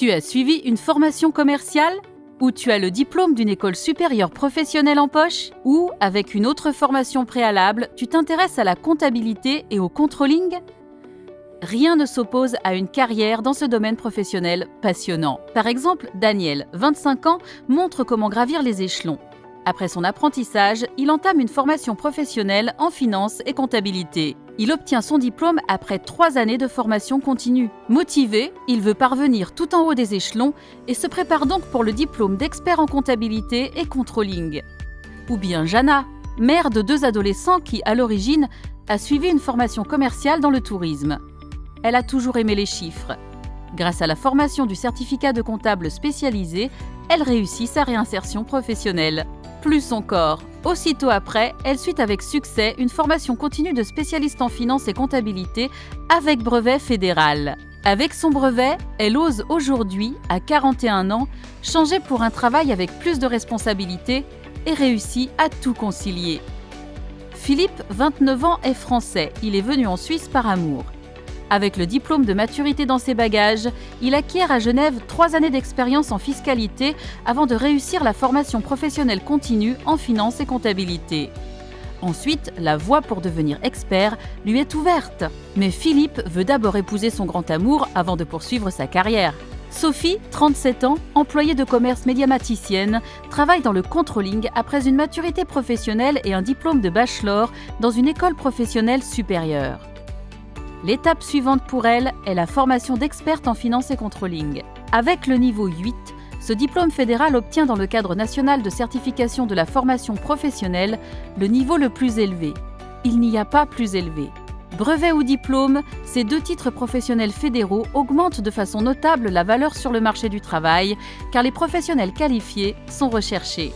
Tu as suivi une formation commerciale? Ou tu as le diplôme d'une école supérieure professionnelle en poche? Ou, avec une autre formation préalable, tu t'intéresses à la comptabilité et au controlling? Rien ne s'oppose à une carrière dans ce domaine professionnel passionnant. Par exemple, Daniel, 25 ans, montre comment gravir les échelons. Après son apprentissage, il entame une formation professionnelle en finance et comptabilité. Il obtient son diplôme après 3 années de formation continue. Motivé, il veut parvenir tout en haut des échelons et se prépare donc pour le diplôme d'expert en comptabilité et controlling. Ou bien Jana, mère de 2 adolescents qui, à l'origine, a suivi une formation commerciale dans le tourisme. Elle a toujours aimé les chiffres. Grâce à la formation du certificat de comptable spécialisé, elle réussit sa réinsertion professionnelle. Plus encore, aussitôt après, elle suit avec succès une formation continue de spécialiste en finance et comptabilité avec brevet fédéral. Avec son brevet, elle ose aujourd'hui, à 41 ans, changer pour un travail avec plus de responsabilités et réussit à tout concilier. Philippe, 29 ans, est français. Il est venu en Suisse par amour. Avec le diplôme de maturité dans ses bagages, il acquiert à Genève 3 années d'expérience en fiscalité avant de réussir la formation professionnelle continue en finance et comptabilité. Ensuite, la voie pour devenir expert lui est ouverte. Mais Philippe veut d'abord épouser son grand amour avant de poursuivre sa carrière. Sophie, 37 ans, employée de commerce médiamaticienne, travaille dans le controlling après une maturité professionnelle et un diplôme de bachelor dans une école professionnelle supérieure. L'étape suivante pour elle est la formation d'experte en finance et controlling. Avec le niveau 8, ce diplôme fédéral obtient dans le cadre national de certification de la formation professionnelle le niveau le plus élevé. Il n'y a pas plus élevé. Brevet ou diplôme, ces 2 titres professionnels fédéraux augmentent de façon notable la valeur sur le marché du travail car les professionnels qualifiés sont recherchés.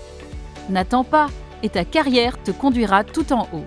N'attends pas et ta carrière te conduira tout en haut.